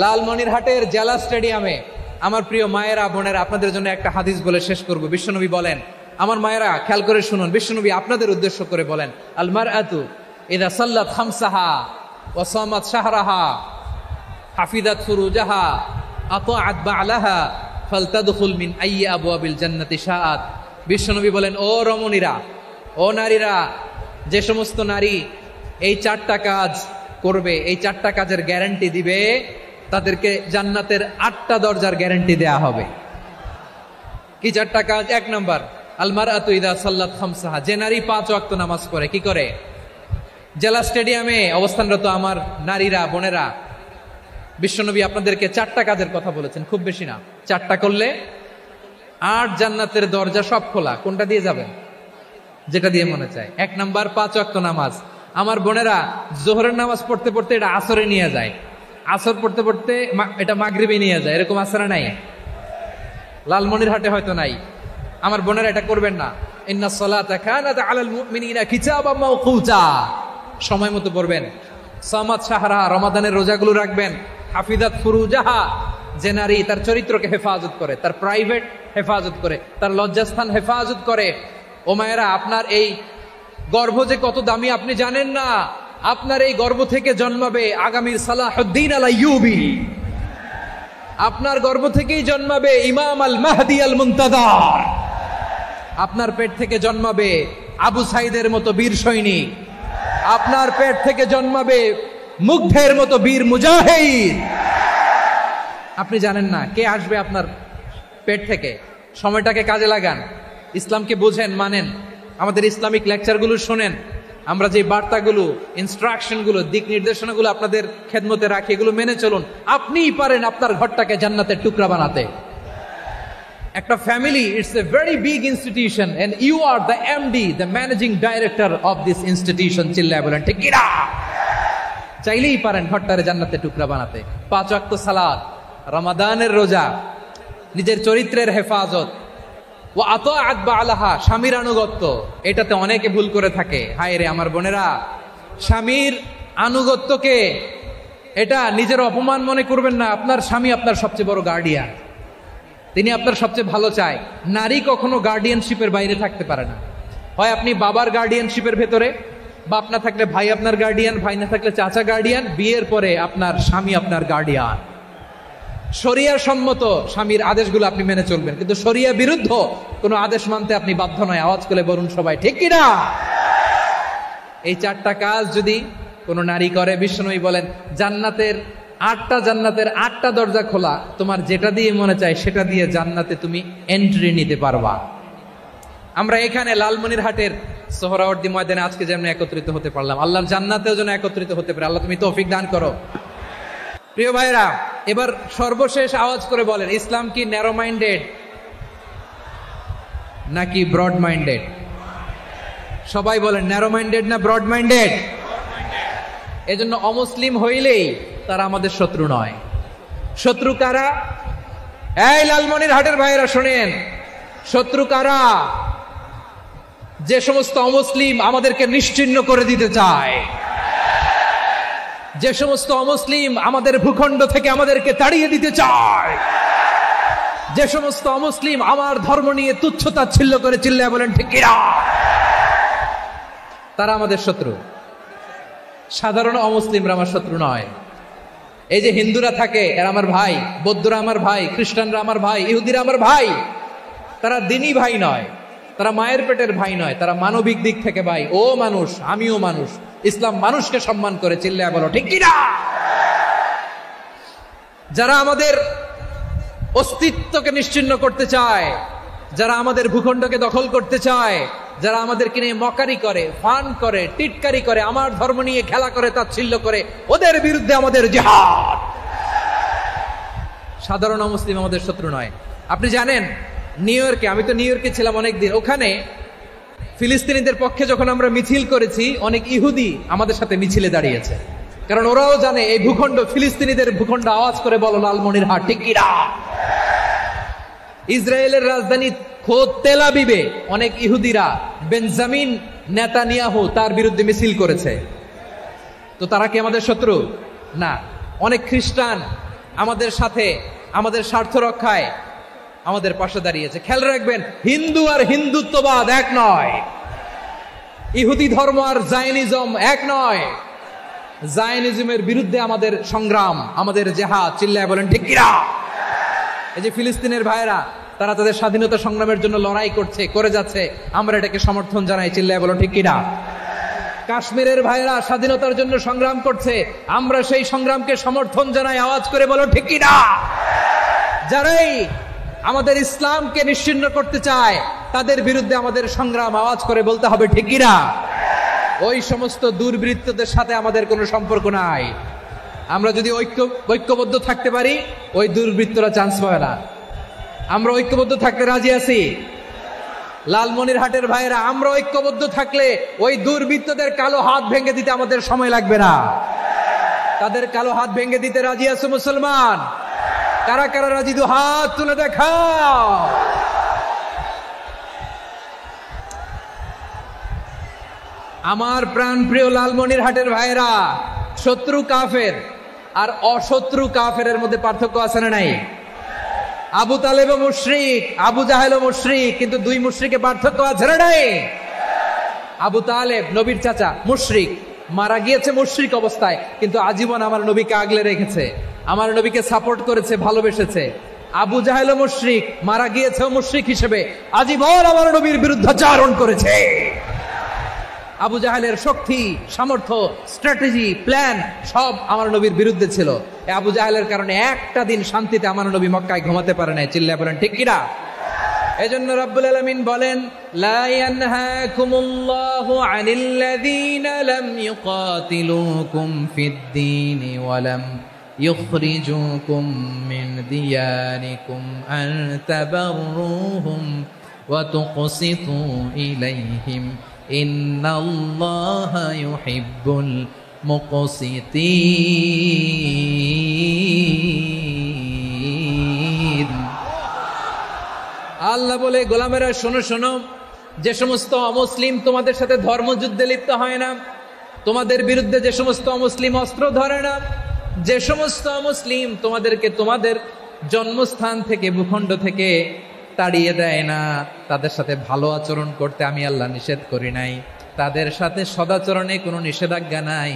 লালমনিরহাটের জেলা স্টেডিয়ামে আমার প্রিয় মায়েরা বোনেরা, আপনাদের জন্য একটা হাদিস বলে শেষ করব। বিশ্বনবী বলেন, আমার মায়েরা খেয়াল করে শুনুন, বিশ্বনবী আপনাদের উদ্দেশ্য করে বলেন, আল মারআতু ইযা সাল্লাত খামসাহা ওয়া সামাত শাহরাহা হাফিজাত ফুরুজাহা আতাআত বা'লাহা ফালতাদখুল মিন আইয়ি আবওয়াবিল জান্নাতি শাআত। বিশ্বনবী বলেন, ও রমণীরা, ও নারীরা, যে সমস্ত নারী এই 4টা কাজ করবে, এই 4টা কাজের গ্যারান্টি দিবে, তাদেরকে জান্নাতের 8টা দরজার গ্যারান্টি দেয়া হবে। কি 4টা কাজ? 1 নাম্বার, আল মারআতু ইযা সাল্লাত খামসাহা, যে নারী 5 ওয়াক্ত নামাজ পড়ে। কি করে? জেলা স্টেডিয়ামে অবস্থানরত আমার নারীরা বোনেরা, বিশ্বনবী আপনাদেরকে 4টা কাজের কথা বলেছেন, খুব বেশি না। 4টা করলে 8 জান্নাতের দরজা সব খোলা। কোনটা দিয়ে যাবেন? যেটা দিয়ে মনে চায়। 1 নাম্বার 5 ওয়াক্ত নামাজ। আমার বোনেরা জোহরের নামাজ পড়তে পড়তে এটা আসরে নিয়ে যায়, আসর পড়তে পড়তে এটা মাগরিবে নিয়ে যায়। এরকম আসরে নাই? লালমনিরহাটে হয়তো নাই। আমার বোনেরা এটা করবেন না। ইন্নাস সালাতা কানাত আলাল মুমিনিনা কিতাবাম মাওকুতা, সময় মতো পড়বেন। সামাত শাহরা, রমাদানের রোজাগুলো রাখবেন। হাফিজাত ফুরুজাহা, যে নারী তার চরিত্রকে হেফাজত করে, তার প্রাইভেট হেফাজত করে, তার লজ্জাস্থান হেফাজত করে। ও মায়েরা, আপনার এই গর্ভ যে কত দামি আপনি জানেন না। আপনার এই গর্ভ থেকে জন্মাবে আগামীর সালাহুদ্দিন আল আইয়ুবী। আপনার গর্ভ থেকেই জন্মাবে ইমাম আল মাহদি আল মুনতাজার। আপনার পেট থেকে জন্মাবে আবু সাইদের মতো বীর সৈনিক। আপনার পেট থেকে জন্মাবে মুগ্ধের মতো বীর মুজাহিদ। আপনি জানেন না কে আসবে আপনার পেট থেকে। সময়টাকে কাজে লাগান, ইসলামকে বোঝেন, মানেন, আমাদের ইসলামিক লেকচারগুলো শোনেন। আমরা যে বার্তাগুলো, ইনস্ট্রাকশনগুলো, দিক নির্দেশনাগুলো আপনাদের খেদমতে রাখি, এগুলো মেনে চলুন। আপনিই পারেন আপনার ঘরটাকে জান্নাতের টুকরা বানাতে। একটা family, it's a very big institution and you are the MD, the managing director of this institution. চিল্লায় বলেন ঠিক কিনা? চাইলেই পারেন ঘরটারে জান্নাতের টুকরা বানাতে। 5 ওয়াক্ত সালাত, রমাদানের রোজা, নিজের চরিত্রের হেফাজত, ও আতাআত বা'লাহা, স্বামীর আনুগত্য। এটাতে অনেকে ভুল করে থাকে। হায় রে আমার বোনেরা, স্বামীর আনুগত্যকে এটা নিজের অপমান মনে করবেন না। আপনার স্বামী আপনার সবচেয়ে বড় গার্ডিয়ান, তিনি আপনার সবচেয়ে ভালো চায়। নারী কখনো গার্ডিয়ানশিপের বাইরে থাকতে পারে না। হয় আপনি বাবার গার্ডিয়ানশিপের ভেতরে, বাপ না থাকলে ভাই আপনার গার্ডিয়ান, ভাই না থাকলে চাচা গার্ডিয়ান, বিয়ের পরে আপনার স্বামী আপনার গার্ডিয়ান। শরিয়া সম্মত স্বামীর আদেশগুলো আপনি মেনে চলবেন, কিন্তু শরিয়া বিরুদ্ধ কোনো আদেশ মানতে আপনি বাধ্য নয়। আওয়াজ করে বলুন সবাই ঠিক কিনা? এই 4টা কাজ যদি কোনো নারী করে, বিশ্বনবী বলেন জান্নাতের 8টা দরজা খোলা। তোমার যেটা দিয়ে মনে চায় সেটা দিয়ে জান্নাতে তুমি এন্ট্রি নিতে পারবা। আমরা এখানে লালমনিরহাটের সোহরাওয়ার্দী ময়দানে আজকে যেমন একত্রিত হতে পারলাম, আল্লাহর জান্নাতেও যেন একত্রিত হতে পারে। আল্লাহ তুমি তৌফিক দান করো। প্রিয় ভাইরা, এবার সর্বশেষ আওয়াজ করে বলেন, ইসলাম কি ন্যারো মাইন্ডেড নাকি ব্রড মাইন্ডেড? সবাই বলেন ন্যারো মাইন্ডেড না ব্রড মাইন্ডেড? এজন্য অমুসলিম হইলেই তারা আমাদের শত্রু নয়। শত্রু কারা? এই লালমনিরহাটের ভাইরা শোনেন, শত্রু কারা? যে সমস্ত অমুসলিম আমাদেরকে নিশ্চিহ্ন করে দিতে চায়, যে সমস্ত অমুসলিম আমাদের ভূখণ্ড থেকে আমাদেরকে তাড়িয়ে দিতে চায়, যে সমস্ত অমুসলিম আমার ধর্ম নিয়ে তুচ্ছতাচ্ছিল্য করে, চিল্লায় বলেন ঠিক কিনা? তারা আমাদের শত্রু। সাধারণ অমুসলিমরা আমার শত্রু নয়। এই যে হিন্দুরা থাকে, এরা আমার ভাই, বৌদ্ধরা আমার ভাই, খ্রিস্টানরা আমার ভাই, ইহুদিরা আমার ভাই। তারা দিনই ভাই নয়, তারা মায়ের পেটের ভাই নয়, তারা মানবিক দিক থেকে ভাই। ও মানুষ, আমিও মানুষ। ইসলাম মানুষকে সম্মান করে, চিল্লায় বলো ঠিক কিনা? যারা আমাদের অস্তিত্বকে নিশ্চিহ্ন করতে চায়, যারা আমাদের ভূখণ্ডকে দখল করতে চায়, যারা আমাদেরকে নিয়ে মকারি করে, ফান করে, টিটকারি করে, আমার ধর্ম নিয়ে খেলা করে, তাচ্ছিল্য করে, ওদের বিরুদ্ধে আমাদের জিহাদ। সাধারণ মুসলিম আমাদের শত্রু নয়। আপনি জানেন নিউ ইয়র্কে, আমি তো নিউ ইয়র্কে ছিলাম অনেকদিন, ওখানে ফিলিস্তিনিদের পক্ষে যখন আমরা মিছিল করেছি, অনেক ইহুদি আমাদের সাথে মিছিলে দাঁড়িয়েছে। কারণ ওরাও জানে এই ভূখণ্ড ফিলিস্তিনিদের ভূখণ্ড। আওয়াজ করে বলো লালমনিরহাট ঠিক কিনা? ইসরায়েলের রাজধানী খোদ তেল আবিবে অনেক ইহুদিরা বেঞ্জামিন নেতানিয়াহু তার বিরুদ্ধে মিছিল করেছে। তো তারা কি আমাদের শত্রু? না। অনেক খ্রিস্টান আমাদের সাথে আমাদের স্বার্থ রক্ষায় আমাদের পাশে দাঁড়িয়েছে। খেয়াল রাখবেন, হিন্দু আর হিন্দুত্ববাদ এক নয়, ইহুদি ধর্ম আর জায়নিজম এক নয়। জায়নিজমের বিরুদ্ধে আমাদের সংগ্রাম, আমাদের জেহাদ, চিল্লায় বলেন ঠিক কিনা? এই যে ফিলিস্তিনের ভাইয়েরা, তারা তাদের স্বাধীনতা সংগ্রামের জন্য লড়াই করছে, করে যাচ্ছে, আমরা এটাকে সমর্থন জানাই, চিল্লায় বলেন ঠিক কিনা? কাশ্মীরের ভাইয়েরা স্বাধীনতার জন্য সংগ্রাম করছে, আমরা সেই সংগ্রামকে সমর্থন জানাই, আওয়াজ করে বলো ঠিক কিনা? যারাই আমাদের ইসলামকে নিশ্চিহ্ন করতে চায় তাদের বিরুদ্ধে আমাদের সংগ্রাম, আওয়াজ করে বলতে হবে ঠিক কিনা? ওই সমস্ত দুর্বৃত্তদের সাথে আমাদের কোনো সম্পর্ক নাই। আমরা যদি ঐক্যবদ্ধ থাকতে পারি, ওই দুর্বৃত্তরা চান্স পায় না। আমরা ঐক্যবদ্ধ থাকতে রাজি আছি। লালমনিরহাটের ভাইরা, আমরা ঐক্যবদ্ধ থাকলে ওই দুর্বৃত্তদের কালো হাত ভেঙে দিতে আমাদের সময় লাগবে না। তাদের কালো হাত ভেঙে দিতে রাজি আছে মুসলমান? কারা কারা রাজি? দু হাত তুলে দেখাও। আমার প্রাণ প্রিয় লালমনিরহাটের ভাইরা, শত্রু কাফের আর অশত্রু কাফের মধ্যে পার্থক্য আছে না নাই? আবু তালেব মুশরিক, আবু জাহেল মুশরিক, কিন্তু দুই মুশরিকে পার্থক্য আছে না নাই? আবু তালেব নবীর চাচা, মুশরিক, মারা গিয়েছে মুশরিক অবস্থায়, কিন্তু আজীবন আমার নবীকে আগলে রেখেছে, আমার নবীকে সাপোর্ট করেছে, ভালোবেসেছে। আবু জাহেল মুশরিক, মারা গিয়েছে মুশরিক হিসেবে, আজীবন আমার নবীর বিরুদ্ধাচারণ করেছে। আবু জাহেলের শক্তি, সামর্থ্য, স্ট্র্যাটেজি, প্ল্যান সব আমার নবীর বিরুদ্ধে ছিল। এই আবু জাহেলের কারণে একটা দিন শান্তিতে আমার নবী মক্কায় ঘুমাতে পারে নাই, চিল্লায় বলেন ঠিক কিনা? এজন্য রব্বুল আলামিন বলেন, লা ইয়ানহাকুমুল্লাহু আনিল্লাযীনা লাম ইউকাতিলুকুম ফিদ-দীন ওয়া লাম ইখরিজুকুম মিন দিয়ারিকুম আন তাবাররুহুম ওয়া তুকসিতু ইলাইহিম ইন্নাল্লাহা ইউহিব্বুল মুকসিতিন। আল্লাহ বলে, গোলামেরা শোনো শোনো, যে সমস্ত অমুসলিম তোমাদের সাথে ধর্মযুদ্ধে লিপ্ত হয় না, তোমাদের বিরুদ্ধে যে সমস্ত অমুসলিম অস্ত্র ধরে না, যে সমস্ত অমুসলিম তোমাদেরকে তোমাদের জন্মস্থান থেকে, ভূখণ্ড থেকে তাড়িয়ে দেয় না, তাদের সাথে ভালো আচরণ করতে আমি আল্লাহ নিষেধ করি নাই। তাদের সাথে সদাচরণে কোনো নিষেধাজ্ঞা নাই,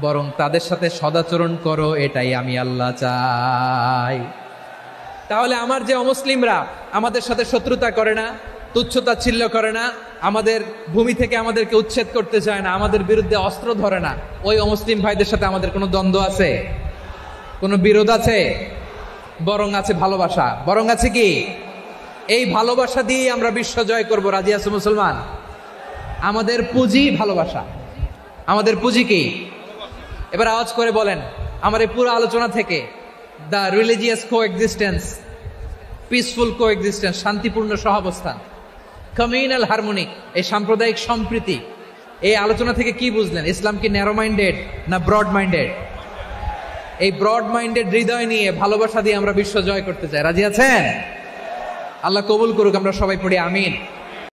বরং তাদের সাথে সদাচরণ করো, এটাই আমি আল্লাহ চাই। তাহলে আমার যে অমুসলিমরা আমাদের সাথে শত্রুতা করে না, তুচ্ছতাচ্ছিল্য করে না, আমাদের ভূমি থেকে আমাদেরকে উচ্ছেদ করতে চায় না, আমাদের বিরুদ্ধে অস্ত্র ধরে না, ওই অমুসলিম ভাইদের সাথে আমাদের কোনো দ্বন্দ্ব আছে? কোনো বিরোধ আছে? বরং আছে ভালোবাসা। বরং আছে কি? এই ভালোবাসা দিয়ে আমরা বিশ্ব জয় করবো। রাজি আছে মুসলমান? আমাদের পুঁজি ভালোবাসা। আমাদের পুঁজি কি? এবার আওয়াজ করে বলেন, আমার এই পুরো আলোচনা থেকে the religious coexistence, peaceful coexistence, শান্তিপূর্ণ সহাবস্থান, কমিউনাল হারমোনি, এই সাম্প্রদায়িক সম্প্রীতি, এই আলোচনা থেকে কি বুঝলেন? ইসলাম কি ন্যারো মাইন্ডেড না ব্রড মাইন্ডেড? এই ব্রড মাইন্ডেড হৃদয় নিয়ে, ভালোবাসা দিয়ে আমরা বিশ্ব জয় করতে চাই। রাজি আছেন? আল্লাহ কবুল করুক, আমরা সবাই পড়ি আমিন।